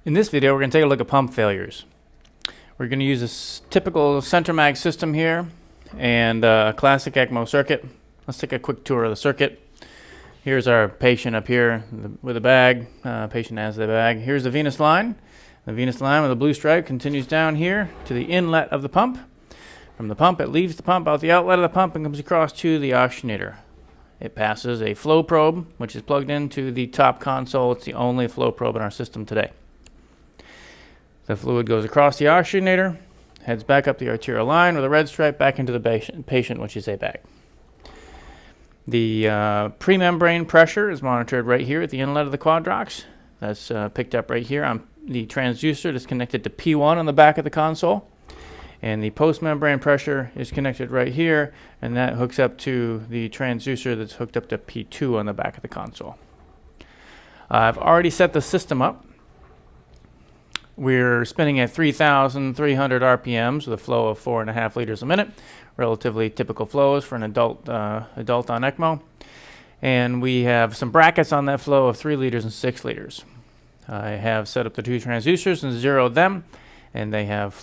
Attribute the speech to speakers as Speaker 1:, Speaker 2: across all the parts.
Speaker 1: In this video, we're going to take a look at pump failures. We're going to use a typical Centrimag system here and a classic ECMO circuit. Let's take a quick tour of the circuit. Here's our patient up here with a bag. Patient has the bag. Here's the venous line. The venous line with a blue stripe continues down here to the inlet of the pump. From the pump, it leaves the pump out the outlet of the pump and comes across to the oxygenator. It passes a flow probe, which is plugged into the top console. It's the only flow probe in our system today. The fluid goes across the oxygenator, heads back up the arterial line with a red stripe back into the patient, which is a bag. The pre-membrane pressure is monitored right here at the inlet of the quadrox. That's picked up right here on the transducer that's connected to P1 on the back of the console. And the post-membrane pressure is connected right here, and that hooks up to the transducer that's hooked up to P2 on the back of the console. I've already set the system up. We're spinning at 3,300 RPMs with a flow of 4.5 liters a minute. Relatively typical flows for an adult on ECMO. And we have some brackets on that flow of 3 liters and 6 liters. I have set up the two transducers and zeroed them, and they have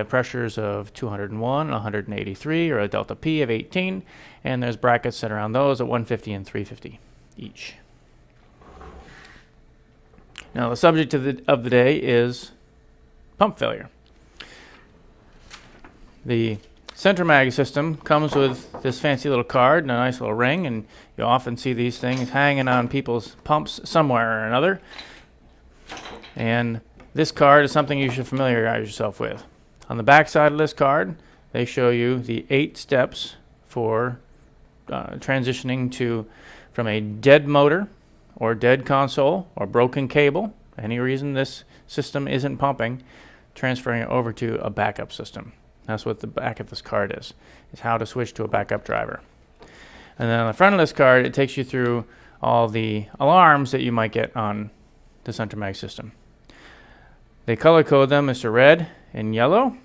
Speaker 1: pressures of 201 and 183, or a delta P of 18, and there's brackets set around those at 150 and 350 each. Now, the subject of the day is pump failure. The Centrimag system comes with this fancy little card and a nice little ring, and you often see these things hanging on people's pumps somewhere or another. And this card is something you should familiarize yourself with. On the back side of this card, they show you the 8 steps for transitioning from a dead motor or dead console or broken cable, any reason this system isn't pumping, transferring it over to a backup system. That's what the back of this card is how to switch to a backup driver. And then on the front of this card, it takes you through all the alarms that you might get on the Centrimag system. They color code them as to red and yellow.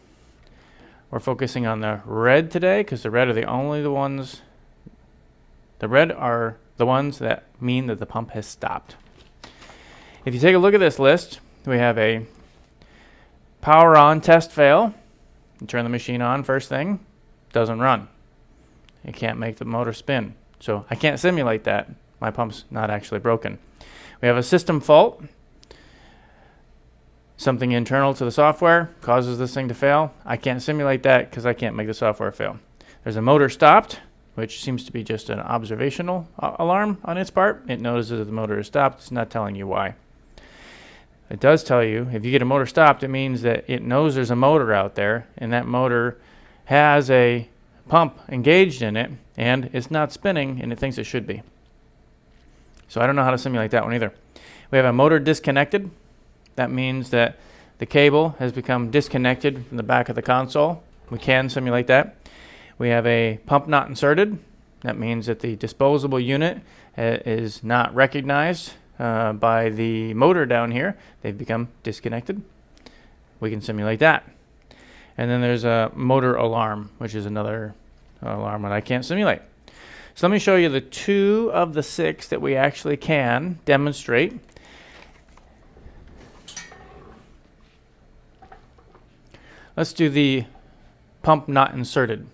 Speaker 1: We're focusing on the red today because the red are the ones that mean that the pump has stopped. If you take a look at this list, we have a power on test fail. You turn the machine on first thing, doesn't run. It can't make the motor spin. So I can't simulate that. My pump's not actually broken. We have a system fault. Something internal to the software causes this thing to fail. I can't simulate that because I can't make the software fail. There's a motor stopped, which seems to be just an observational alarm on its part. It notices that the motor is stopped. It's not telling you why. It does tell you, if you get a motor stopped, it means that it knows there's a motor out there, and that motor has a pump engaged in it, and it's not spinning, and it thinks it should be. So I don't know how to simulate that one either. We have a motor disconnected. That means that the cable has become disconnected from the back of the console. We can simulate that. We have a pump not inserted. That means that the disposable unit is not recognized by the motor down here. They've become disconnected. We can simulate that. And then there's a motor alarm, which is another alarm that I can't simulate. So let me show you the 2 of the 6 that we actually can demonstrate. Let's do the pump not inserted.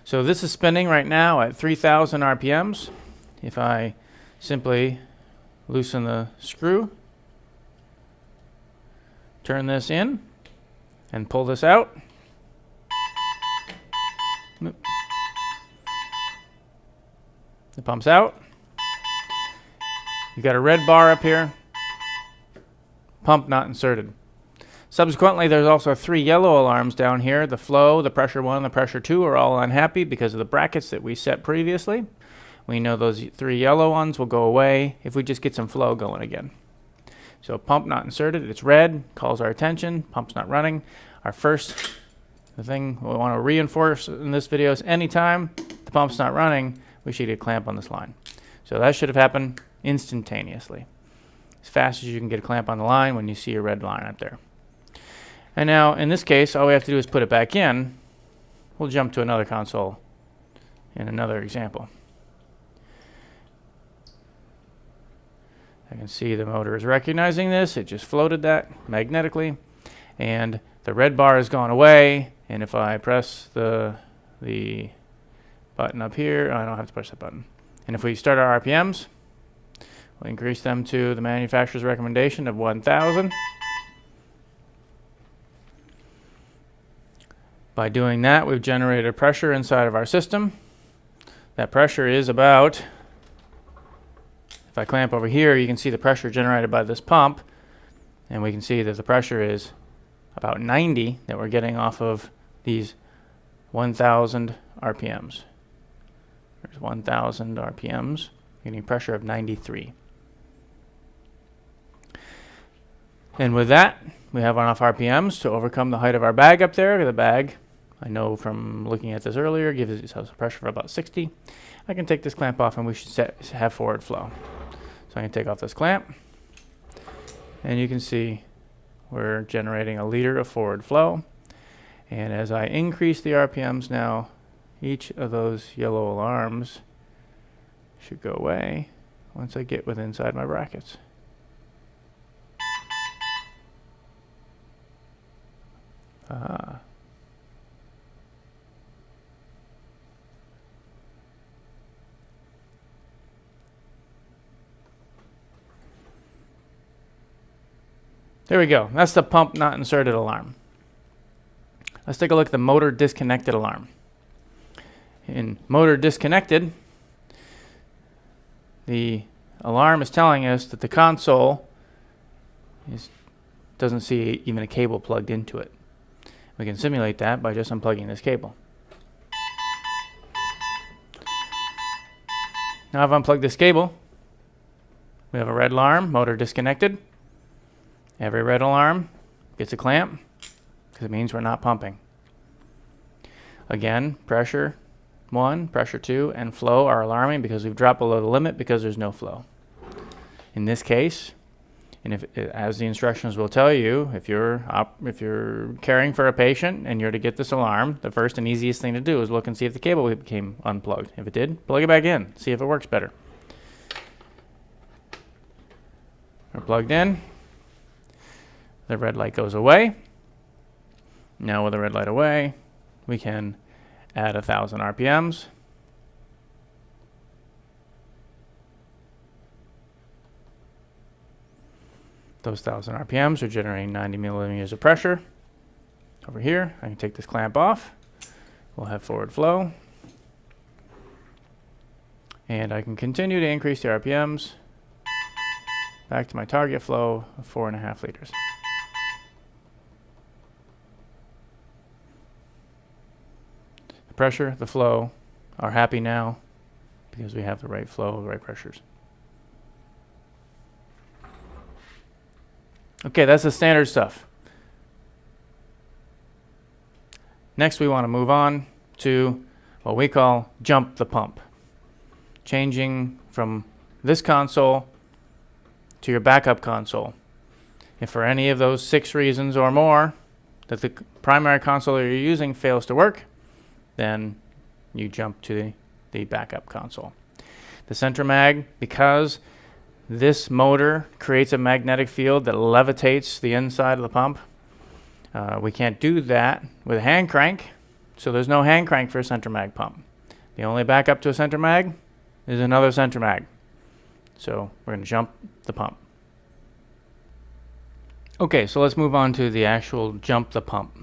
Speaker 1: So this is spinning right now at 3,000 RPMs. If I simply loosen the screw, turn this in, and pull this out. The pump's out. You got a red bar up here. Pump not inserted. Subsequently, there's also 3 yellow alarms down here. The flow, the pressure 1, and the pressure 2 are all unhappy because of the brackets that we set previously. We know those 3 yellow ones will go away if we just get some flow going again. So pump not inserted, it's red, calls our attention, pump's not running. The thing we want to reinforce in this video is anytime the pump's not running, we should get a clamp on this line. So that should have happened instantaneously. As fast as you can get a clamp on the line when you see a red line up there. And now, in this case, all we have to do is put it back in. We'll jump to another console in another example. I can see the motor is recognizing this. It just floated that magnetically, and the red bar has gone away. And if I press the button up here, I don't have to push that button. And if we start our RPMs, we'll increase them to the manufacturer's recommendation of 1,000. By doing that, we've generated pressure inside of our system. That pressure is about, if I clamp over here, you can see the pressure generated by this pump, and we can see that the pressure is about 90 that we're getting off of these 1,000 RPMs. There's 1,000 RPMs, getting pressure of 93. And with that, we have enough RPMs to overcome the height of our bag up there. The bag, I know from looking at this earlier, gives us a pressure of about 60. I can take this clamp off and we should have forward flow. So I can take off this clamp, and you can see we're generating a liter of forward flow. And as I increase the RPMs now, each of those yellow alarms should go away once I get within inside my brackets. Ah. There we go. That's the pump not inserted alarm. Let's take a look at the motor disconnected alarm. In motor disconnected, the alarm is telling us that the console doesn't see even a cable plugged into it. We can simulate that by just unplugging this cable. Now I've unplugged this cable. We have a red alarm, motor disconnected. Every red alarm gets a clamp because it means we're not pumping. Again, pressure 1, pressure 2, and flow are alarming because we've dropped below the limit because there's no flow. In this case, and if, as the instructions will tell you, if you're caring for a patient and you're to get this alarm, the first and easiest thing to do is look and see if the cable became unplugged. If it did, plug it back in, see if it works better. We're plugged in. The red light goes away. Now with the red light away, we can add 1,000 RPMs. Those 1,000 RPMs are generating 90 milliliters of pressure. Over here, I can take this clamp off. We'll have forward flow. And I can continue to increase the RPMs back to my target flow of 4.5 liters. The pressure, the flow are happy now because we have the right flow, the right pressures. Okay, that's the standard stuff. Next, we want to move on to what we call jump the pump. Changing from this console to your backup console. If for any of those 6 reasons or more that the primary console that you're using fails to work, then you jump to the backup console. The Centrimag, because this motor creates a magnetic field that levitates the inside of the pump, we can't do that with a hand crank, so there's no hand crank for a Centrimag pump. The only backup to a Centrimag is another Centrimag. So we're going to jump the pump. Okay, so let's move on to the actual jump the pump.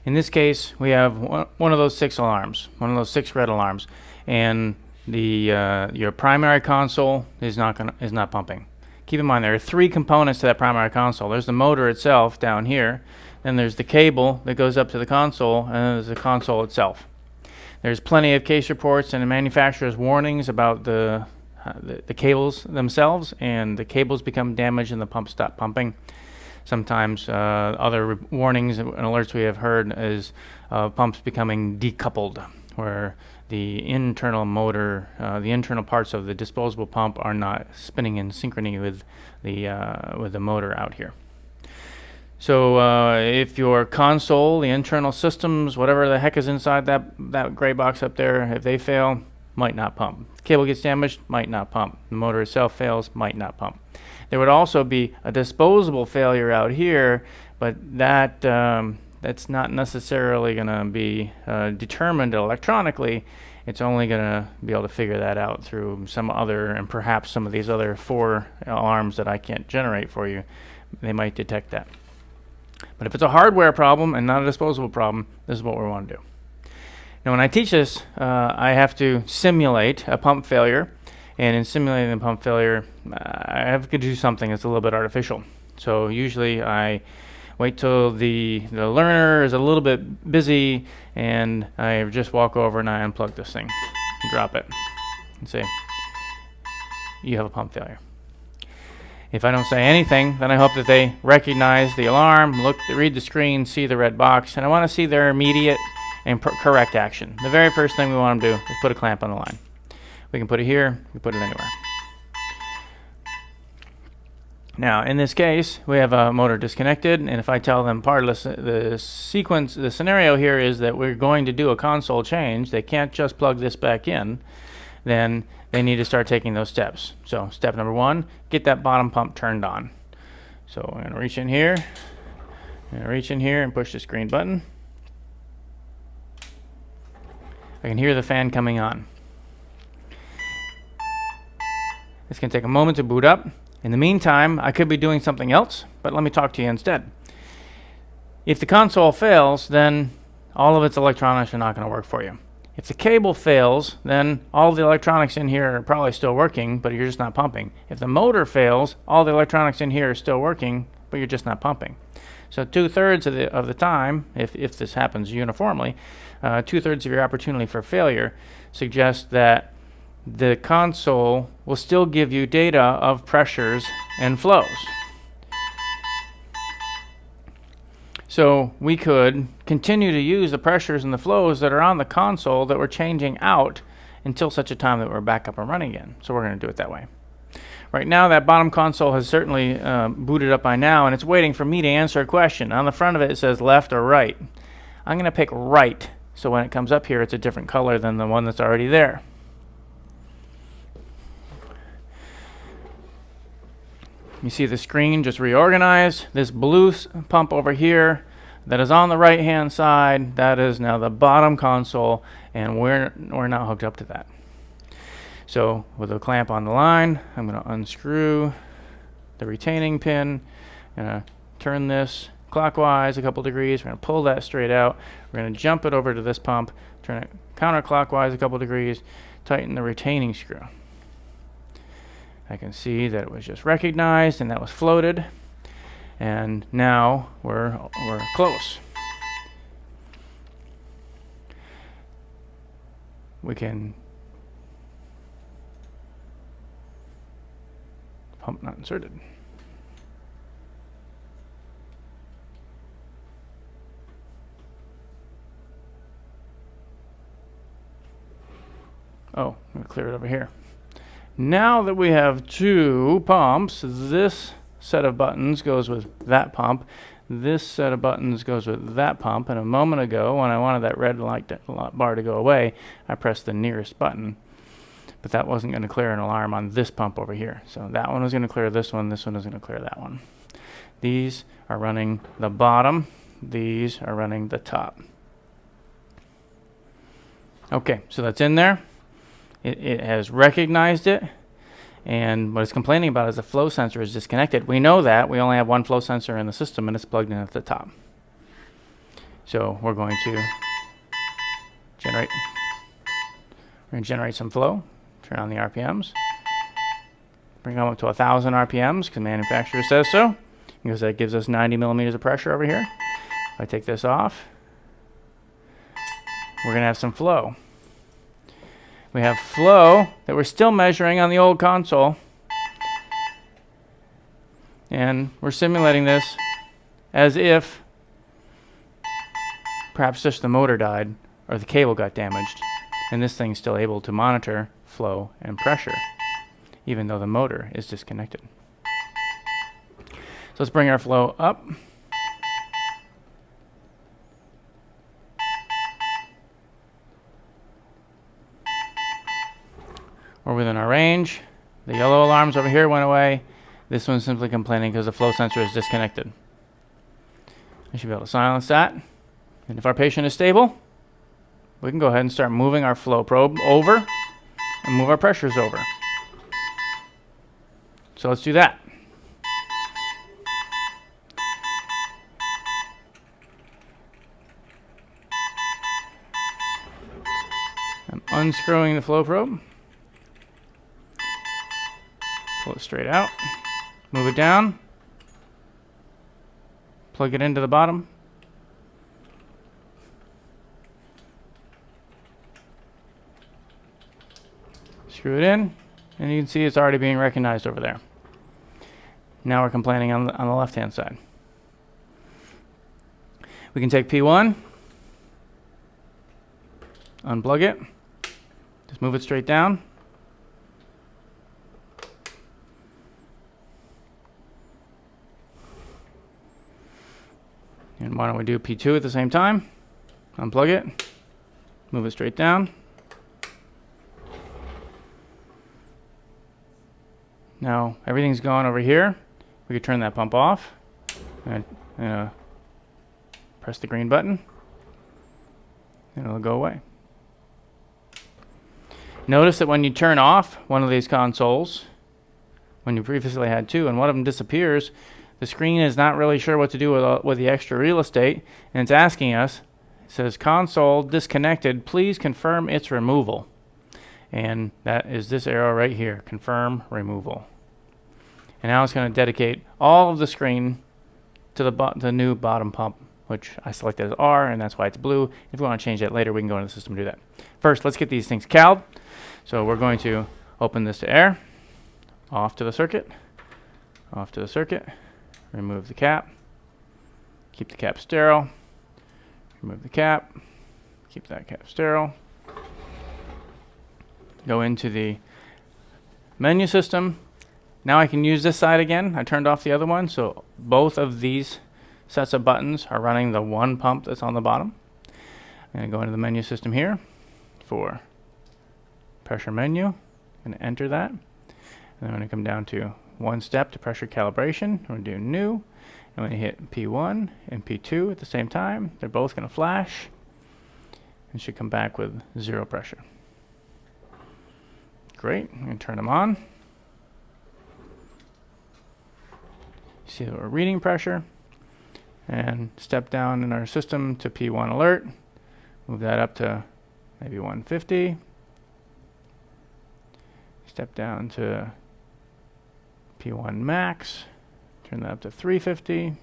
Speaker 1: In this case, we have one of those 6 alarms, one of those 6 red alarms, and your primary console is not pumping. Keep in mind there are 3 components to that primary console. There's the motor itself down here, then there's the cable that goes up to the console, and then there's the console itself. There's plenty of case reports and the manufacturer's warnings about the cables themselves, and the cables become damaged and the pump stops pumping. Sometimes other warnings and alerts we have heard is pumps becoming decoupled, where the internal motor, the internal parts of the disposable pump are not spinning in synchrony with the motor out here. So if your console, the internal systems, whatever the heck is inside that gray box up there, if they fail, might not pump. The cable gets damaged, might not pump. The motor itself fails, might not pump. There would also be a disposable failure out here, but that's not necessarily going to be determined electronically. It's only going to be able to figure that out through some other, and perhaps some of these other 4 alarms that I can't generate for you. They might detect that. But if it's a hardware problem and not a disposable problem, this is what we want to do. Now, when I teach this, I have to simulate a pump failure. And in simulating a pump failure, I have to do something that's a little bit artificial. So usually I wait till the learner is a little bit busy, and I just walk over and I unplug this thing and drop it and say, you have a pump failure. If I don't say anything, then I hope that they recognize the alarm, read the screen, see the red box, and I want to see their immediate and correct action. The very first thing we want them to do is put a clamp on the line. We can put it here, we can put it anywhere. Now, in this case, we have a motor disconnected, and if I tell them part of the sequence, the scenario here is that we're going to do a console change, they can't just plug this back in, then they need to start taking those steps. So step number 1, get that bottom pump turned on. So I'm going to reach in here, and push this green button. I can hear the fan coming on. It's going to take a moment to boot up. In the meantime, I could be doing something else, but let me talk to you instead. If the console fails, then all of its electronics are not going to work for you. If the cable fails, then all the electronics in here are probably still working, but you're just not pumping. If the motor fails, all the electronics in here are still working, but you're just not pumping. So 2/3 of the time, if this happens uniformly, 2/3 of your opportunity for failure suggests that the console will still give you data of pressures and flows. So we could continue to use the pressures and the flows that are on the console that we're changing out until such a time that we're back up and running again. So we're going to do it that way. Right now, that bottom console has certainly booted up by now, and it's waiting for me to answer a question. On the front of it, it says left or right. I'm going to pick right, so when it comes up here, it's a different color than the one that's already there. You see the screen just reorganized. This blue pump over here that is on the right hand side, that is now the bottom console, and we're not hooked up to that. So with a clamp on the line, I'm going to unscrew the retaining pin. I'm going to turn this clockwise a couple degrees. We're going to pull that straight out. We're going to jump it over to this pump, turn it counterclockwise a couple degrees, tighten the retaining screw. I can see that it was just recognized and that was floated, and now we're close. We can pump not inserted. Oh, I'm going to clear it over here. Now that we have 2 pumps, this set of buttons goes with that pump. This set of buttons goes with that pump. And a moment ago, when I wanted that red light bar to go away, I pressed the nearest button. But that wasn't going to clear an alarm on this pump over here. So that one was going to clear this one is going to clear that one. These are running the bottom. These are running the top. Okay, so that's in there. It has recognized it, and what it's complaining about is the flow sensor is disconnected. We know that. We only have one flow sensor in the system, and it's plugged in at the top. So we're going to generate some flow, turn on the RPMs, bring them up to 1,000 RPMs, because the manufacturer says so, because that gives us 90 millimeters of pressure over here. If I take this off, we're going to have some flow. We have flow that we're still measuring on the old console, and we're simulating this as if perhaps just the motor died or the cable got damaged, and this thing's still able to monitor flow and pressure even though the motor is disconnected. So let's bring our flow up. We're within our range. The yellow alarms over here went away. This one's simply complaining because the flow sensor is disconnected. I should be able to silence that. And if our patient is stable, we can go ahead and start moving our flow probe over and move our pressures over. So let's do that. I'm unscrewing the flow probe. Pull it straight out. Move it down. Plug it into the bottom. Screw it in, and you can see it's already being recognized over there. Now we're complaining on the left-hand side. We can take P1, unplug it, just move it straight down. And why don't we do P2 at the same time? Unplug it, move it straight down. Now everything's gone over here. We could turn that pump off and press the green button and it'll go away. Notice that when you turn off one of these consoles, when you previously had two, and one of them disappears, the screen is not really sure what to do with the extra real estate, and it's asking us, it says console disconnected, please confirm its removal. And that is this arrow right here, confirm removal. And now it's going to dedicate all of the screen to the new bottom pump, which I selected as R, and that's why it's blue. If we want to change that later, we can go into the system and do that. First, let's get these things cal'd. So we're going to open this to air, off to the circuit, remove the cap, keep the cap sterile, remove the cap, keep that cap sterile. Go into the menu system. Now I can use this side again. I turned off the other one, so both of these sets of buttons are running the one pump that's on the bottom. I'm going to go into the menu system here for pressure menu. I'm going to enter that. And I'm going to come down to one step to pressure calibration. I'm going to do new. I'm going to hit P1 and P2 at the same time. They're both going to flash and should come back with 0 pressure. Great. I'm going to turn them on. See that we're reading pressure. And step down in our system to P1 alert. Move that up to maybe 150. Step down to P1 max. Turn that up to 350.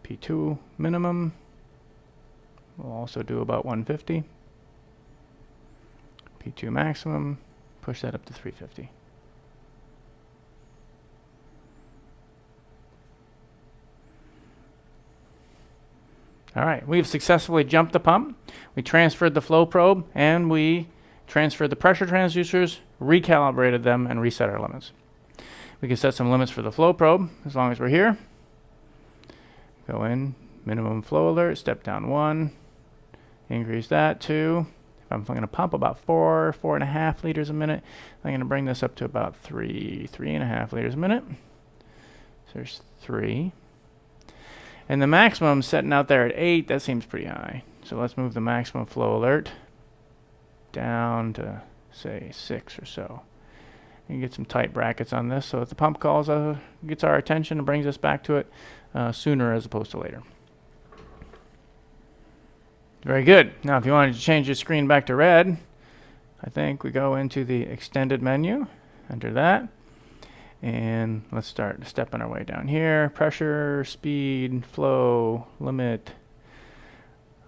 Speaker 1: P2 minimum. We'll also do about 150. P2 maximum. Push that up to 350. All right, we've successfully jumped the pump. We transferred the flow probe, and we transferred the pressure transducers, recalibrated them, and reset our limits. We can set some limits for the flow probe as long as we're here. Go in, minimum flow alert, step down 1, increase that to, if I'm going to pump about 4.5 liters a minute, I'm going to bring this up to about 3.5 liters a minute. So there's 3. And the maximum setting out there at 8, that seems pretty high. So let's move the maximum flow alert down to, say, 6 or so. You can get some tight brackets on this so if the pump calls, gets our attention and brings us back to it sooner as opposed to later. Very good. Now if you wanted to change your screen back to red, I think we go into the extended menu, enter that. And let's start stepping our way down here. Pressure, speed, flow, limit,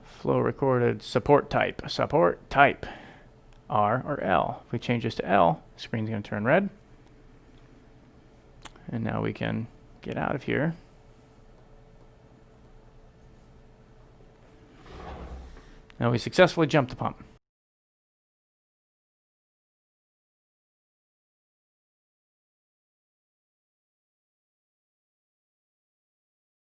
Speaker 1: flow recorded, support type, R or L. If we change this to L, the screen's going to turn red. And now we can get out of here. Now we successfully jumped the pump.